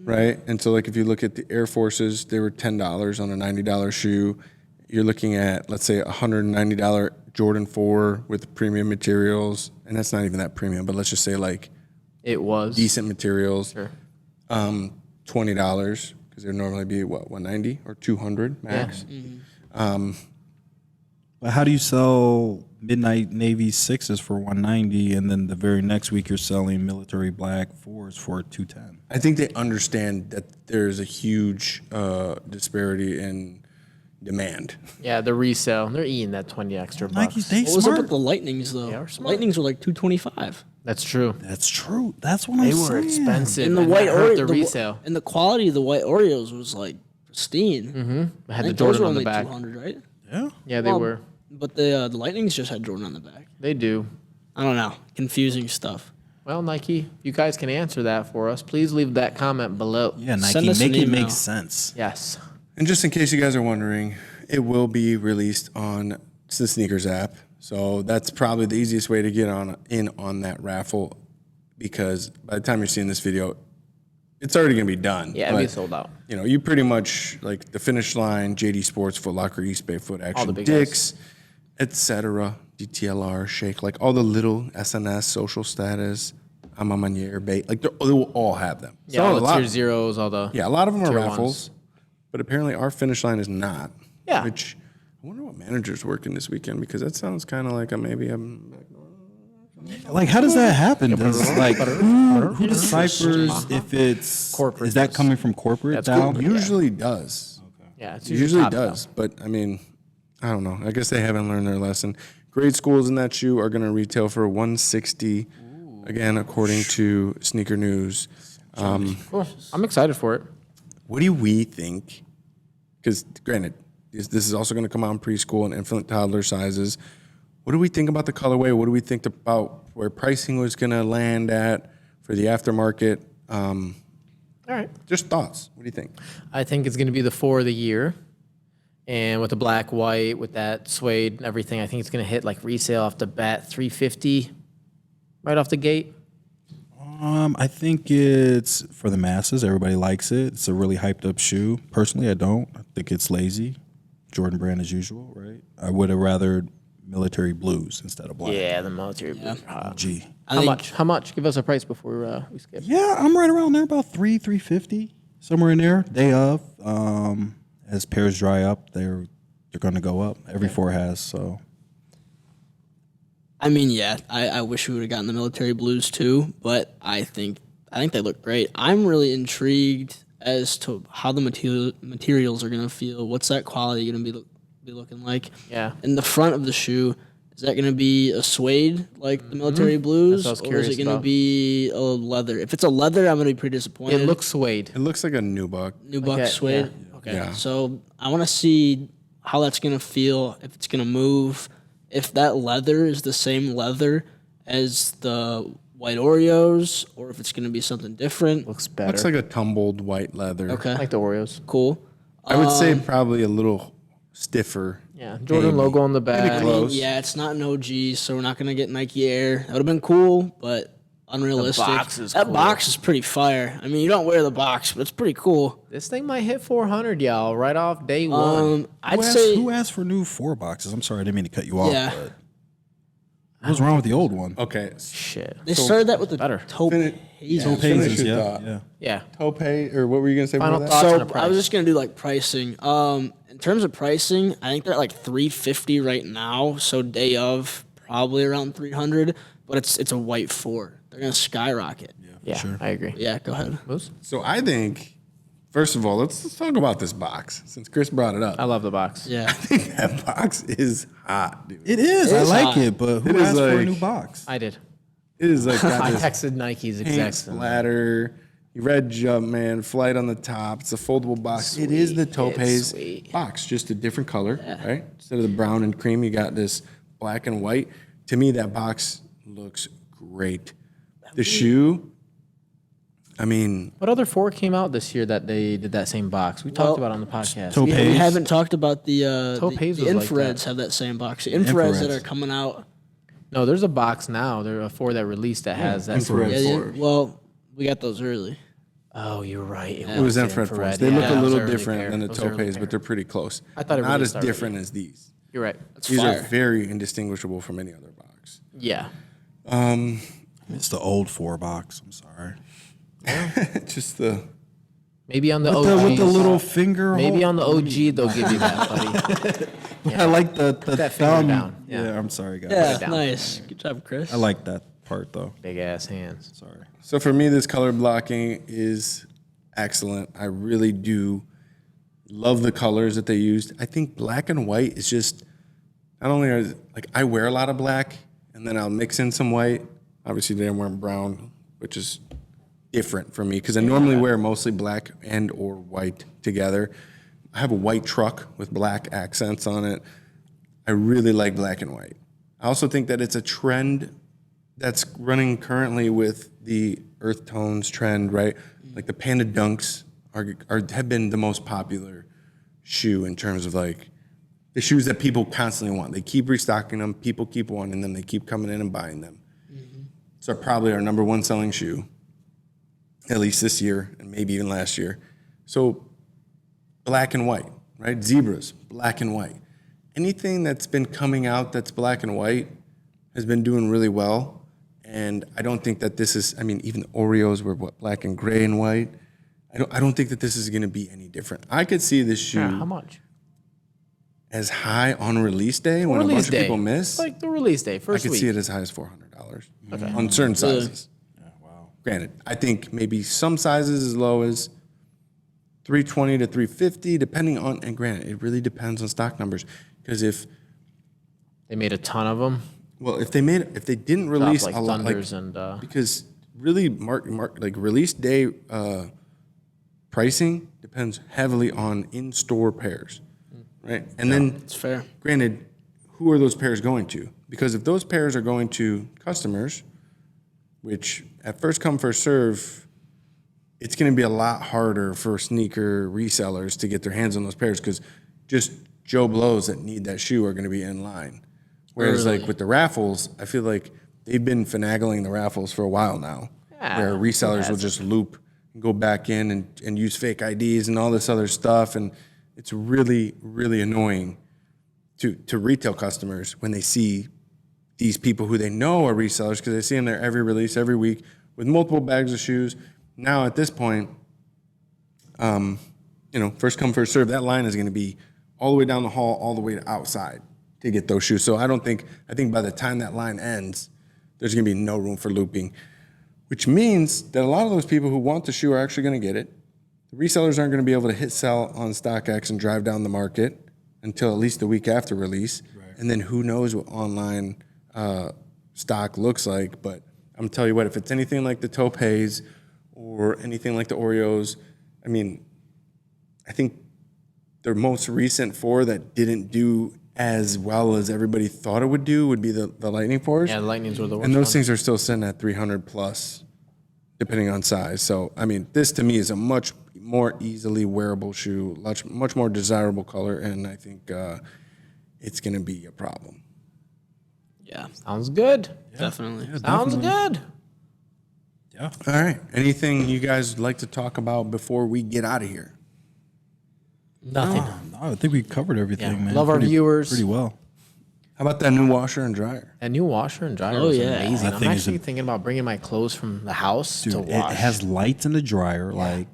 right? And so, like, if you look at the Air Forces, they were $10 on a $90 shoe. You're looking at, let's say, a $190 Jordan 4 with premium materials, and that's not even that premium, but let's just say like It was. decent materials. Sure. $20 because they'd normally be what, 190 or 200 max. but how do you sell Midnight Navy 6s for $190, and then the very next week you're selling military black 4s for $210? I think they understand that there's a huge disparity in demand. Yeah, the resale. They're eating that 20 extra bucks. Nike's they What was up smart. with the Lightnings, though? are smart. Lightnings were like 225. That's true. That's true. That's what I'm They saying. were expensive. And the and white that hurt Oreo, the resale. and the quality of the white Oreos was like pristine. It I had the think those Jordan were on the only back. 200, right? Yeah. Yeah, they Well, were. But the Lightnings just had Jordan on the back. They do. I don't know. Confusing stuff. Well, Nike, you guys can answer that for us. Please leave that comment below. Yeah, Send Nike, us an make it email. make sense. Yes. And just in case you guys are wondering, it will be released on the Sneakers app. So that's probably the easiest way to get on that raffle, because by the time you're seeing this video, it's already going to be done. Yeah, it'll be But, sold out. You know, you pretty much like the Finish Line, JD Sports, Foot Locker, East Bay Foot Action, the big Dick's, etc., DTLR, Shake, like all the little SNS, Social Status, I'm a Manier, Bait, like they will all have them. Yeah, all the tier zeros, all the. Yeah, a lot of them are Tier raffles, but apparently our Finish Line is not. Yeah. Which I wonder what manager's working this weekend, because that sounds kind of like maybe I'm. Like, how does that happen? Does, like, who deciphers if it's Corporate Is that does. coming from corporate That's down? cool. Usually does. Yeah, it's Usually top does, but I mean, I don't know. I guess they haven't learned their lesson. grade schools in that shoe are going to retail for $160. Again, according to Sneaker News. Cool. I'm excited for it. What do we think? Because granted, this is also going to come out in preschool and infant toddler sizes. What do we think about the colorway? What do we think about where pricing was going to land at for the aftermarket? All right. Just thoughts. What do you think? I think it's going to be the 4 of the year. And with the black, white, with that suede and everything, I think it's going to hit like resale off the bat, $350 right off the gate. I think it's for the masses. Everybody likes it. It's a really hyped up shoe. Personally, I don't. I think it's lazy. Jordan brand as usual, right? I would have rather military blues instead of black. Yeah, the military blues are hot. Gee. How much? How much? Give us a price before we skip. Yeah, I'm right around there, about $350, somewhere in there. Day of. As pairs dry up, they're going to go up. Every 4 has, so. I mean, yeah, I wish we would have gotten the military blues too, but I think they look great. I'm really intrigued as to how the materials are going to feel. What's that quality going to be looking like? Yeah. In the front of the shoe, is that going to be a suede like the military blues, That's what I was or is curious it going to about. be a leather? If it's a leather, I'm going to be pretty disappointed. It looks suede. It looks like a nubuck. Nubuck Okay, suede. yeah. Okay, Yeah. so I want to see how that's going to feel, if it's going to move, if that leather is the same leather as the white Oreos, or if it's going to be something different. Looks better. Looks like a tumbled white leather. Okay, like the Oreos. cool. I would say probably a little stiffer. Yeah. Jordan logo on the back. I mean, yeah, it's not an OG, so we're not going to get Nike Air. That would have been cool, but unrealistic. box is that cool. box is pretty fire. I mean, you don't wear the box, but it's pretty cool. This thing might hit 400, y'all, right off day one. I'd say Who asked for new 4 boxes? I'm sorry, I didn't mean to cut you off. Yeah. But what was wrong with the old one? Okay. Shit. they started that with the better. taupe Finish- hazel. Finish your yeah, thought. yeah. Yeah. Tope, or what were you going to say Final before thoughts? that? on So the price. I was just gonna do like pricing. In terms of pricing, I think they're at like $350 right now. So day of probably around $300, but it's a white 4. They're gonna skyrocket. Yeah, sure. I agree. Yeah, go ahead. Moose? So I think, first of all, let's talk about this box, since Chris brought it up. I love the box. Yeah, That box is hot, dude. It is. I is like hot. it, but who It is asked for a like- new box? I did. It is like got I this texted Nike's paint exact same. splatter, red Jumpman, flight on the top. It's a foldable box. It is the Tope's sweet. box, just a different color, right? Instead of the brown and cream, you got this black and white. To me, that box looks great. The shoe, I mean, What other 4 came out this year that they did that same box? We talked about it on the podcast. Taupe. we Pays. haven't talked about the Taupe's the was like infrareds that. have that same box. The infrareds that Infrareds. are coming out. No, there's a box now. There are 4 that released that has that. infrared. Yeah, Four. well, we got those early. Oh, you're right. it was the infrared force. infrared. They Yeah, look a it was little early different pair. than the It was early Tope's, pair. but they're pretty close. I thought it Not as released already. different as these. You're right. That's These fire. are very indistinguishable from any other box. Yeah. It's the old 4 box. I'm sorry. Just the Maybe on the With OG. the little finger. Maybe hole? on the OG they'll give you that, buddy. I like the that finger thumb. down. Yeah. Yeah, I'm sorry, guys. Yeah, down. nice. Good job, Chris. I like that part though. Big ass hands. Sorry. So for me, this color blocking is excellent. I really do love the colors that they used. I think black and white is just not only are like I wear a lot of black and then I'll mix in some white. Obviously, today I'm wearing brown, which is different for me because I normally wear mostly black and or white together. I have a white truck with black accents on it. I really like black and white. I also think that it's a trend that's running currently with the earth tones trend, right? Like the Panda Dunks have been the most popular shoe in terms of like the shoes that people constantly want. They keep restocking them, people keep wanting them, they keep coming in and buying them. So probably our number 1 selling shoe, at least this year and maybe even last year. So black and white, right? Zebras, black and white. Anything that's been coming out that's black and white has been doing really well. And I don't think that this is, I mean, even the Oreos were what, black and gray and white. I don't think that this is going to be any different. I could see this shoe Yeah, how much? as high on release day when a bunch of people miss. Like the release day, I first could week. see it as high as $400 on certain sizes. Wow. Granted, I think maybe some sizes as low as $320 to $350, depending on, and granted, it really depends on stock numbers. Because if They made a ton of them. Well, if they didn't release like a lot, Thunders because really, release day pricing depends heavily on in-store pairs, right? And then It's fair. Granted, who are those pairs going to? Because if those pairs are going to customers, which at first come first serve, it's going to be a lot harder for sneaker resellers to get their hands on those pairs because just Joe Blows that need that shoe are going to be in line. Whereas like with the raffles, I feel like they've been finagling the raffles for a while now, where resellers will just loop and go back in and use fake IDs and all this other stuff. And it's really, really annoying to retail customers when they see these people who they know are resellers because they see them there every release, every week with multiple bags of shoes. Now at this point, first come, first serve, that line is going to be all the way down the hall, all the way to outside to get those shoes. So I think by the time that line ends, there's going to be no room for looping, which means that a lot of those people who want the shoe are actually going to get it. The resellers aren't going to be able to hit sell on StockX and drive down the market until at least a week after release. Right. And then who knows what online stock looks like. But I'm telling you what, if it's anything like the Topes or anything like the Oreos, I mean, I think the most recent 4 that didn't do as well as everybody thought it would do would be the Lightning 4s. Yeah, the Lightnings were the worst. And those things are still sitting at 300 plus, depending on size. So, I mean, this to me is a much more easily wearable shoe, much more desirable color, and I think it's going to be a problem. Yeah. Sounds good. Yeah, definitely. Yeah, sounds good. Yeah. All right. Anything you guys would like to talk about before we get out of here? Nothing. No, I think we covered everything, man. Love our viewers. Pretty well. How about that new washer and dryer? That new washer and dryer was amazing. I'm actually thinking about bringing my clothes from the house to wash. It has lights in the dryer.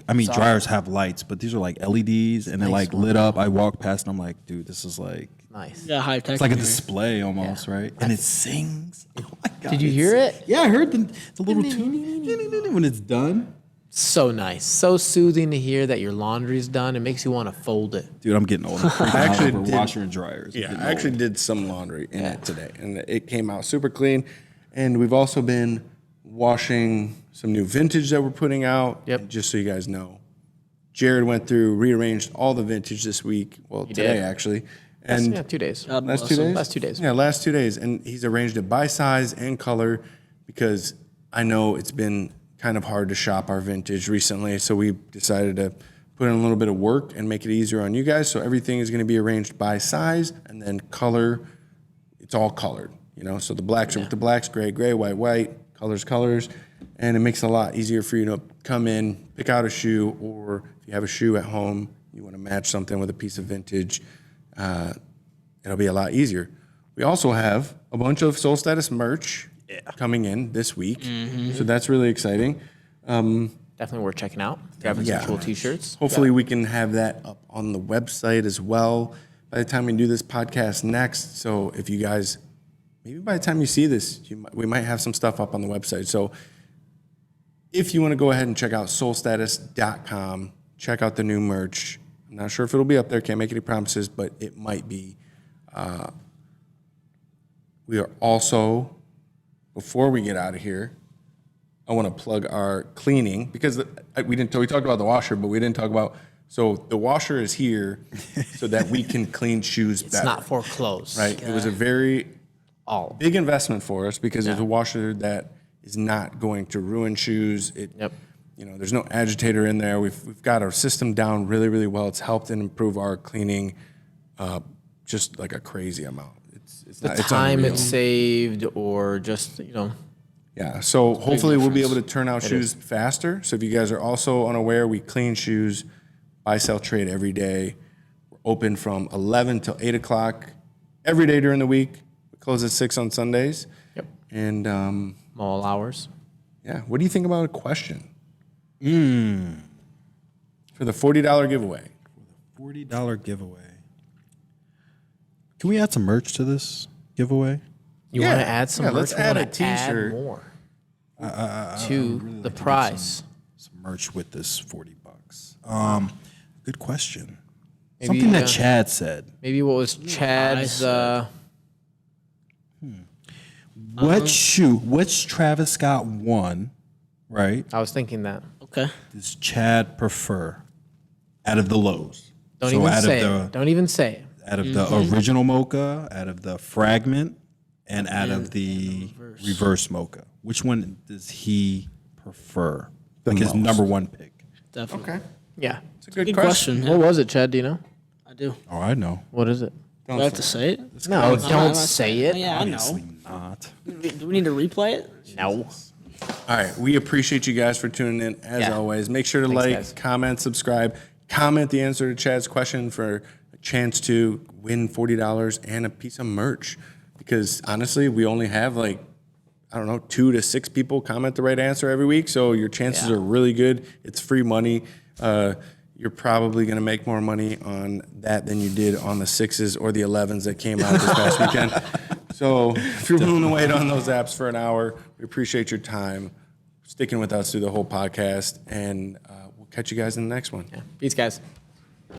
Dryers have lights, but these are like LEDs, and they're like lit up. I walk past, and I'm like, dude, this is like nice. Yeah, high tech. It's like a display almost, right? And it sings. Oh my god! Did you hear it? Yeah, I heard the little tune when it's done. So nice, so soothing to hear that your laundry's done. It makes you want to fold it. Dude, I'm getting old. I actually did washer and dryers. Yeah, I actually did some laundry in it today, and it came out super clean. And we've also been washing some new vintage that we're putting out. Yep. Just so you guys know, Jared went through, rearranged all the vintage this week. Well, today actually. And 2 days. Last 2 days? Last 2 days. Yeah, last 2 days. And he's arranged it by size and color because I know it's been kind of hard to shop our vintage recently. So we decided to put in a little bit of work and make it easier on you guys. So everything is going to be arranged by size and then color. It's all colored, So the blacks are with the blacks, gray, white, colors. And it makes it a lot easier for you to come in, pick out a shoe, or if you have a shoe at home, you want to match something with a piece of vintage, it'll be a lot easier. We also have a bunch of Soul Status merch coming in this week. Mm-hmm. So that's really exciting. Definitely worth checking out. Grabbing some cool t-shirts. Hopefully we can have that up on the website as well by the time we do this podcast next. So if you guys, maybe by the time you see this, we might have some stuff up on the website. So if you want to go ahead and check out soulstatus.com, check out the new merch. I'm not sure if it'll be up there. Can't make any promises, but it might be. We are also, before we get out of here, I want to plug our cleaning because we talked about the washer, but we didn't talk about. So the washer is here so that we can clean shoes better. It's not for clothes, right? It was a very big investment for us because it's a washer that is not going to ruin shoes. There's no agitator in there. We've got our system down really, really well. It's helped and improve our cleaning just like a crazy amount. It's the time it's saved or just, Yeah, so hopefully we'll be able to turn out shoes faster. So if you guys are also unaware, we clean shoes, buy, sell, trade every day. We're open from 11 till 8 o'clock every day during the week. We close at 6 on Sundays. Yep. And all hours. Yeah, what do you think about a question? For the $40 giveaway. $40 giveaway. Can we add some merch to this giveaway? You want to add some merch? Let's add a t-shirt. Add more to really the price. Some merch with this $40. Good question. Maybe, something that Chad said. Maybe what was Chad's Which Travis Scott one, right, I was thinking that. Okay. does Chad prefer out of the lows? Don't even say it. Don't even say it. Out of the original mocha, out of the fragment, and out of the reverse mocha. Which one does he prefer? Like his number one pick. Definitely. Okay. Yeah. It's a good question. What was it, Chad? Do you know? I do. Oh, I know. What is it? Do I have to say it? No, don't say it. Yeah, I know. Obviously not. Do we need to replay it? No. All right. We appreciate you guys for tuning in, as always. Make sure to guys. comment, subscribe, comment the answer to Chad's question for a chance to win $40 and a piece of merch. Because honestly, we only have 2 to 6 people comment the right answer every week. So your chances are really good. It's free money. You're probably going to make more money on that than you did on the 6s or the 11s that came out this past weekend. So if you're willing to wait on those apps for an hour, we appreciate your time sticking with us through the whole podcast. And we'll catch you guys in the next one. Yeah. Peace, guys.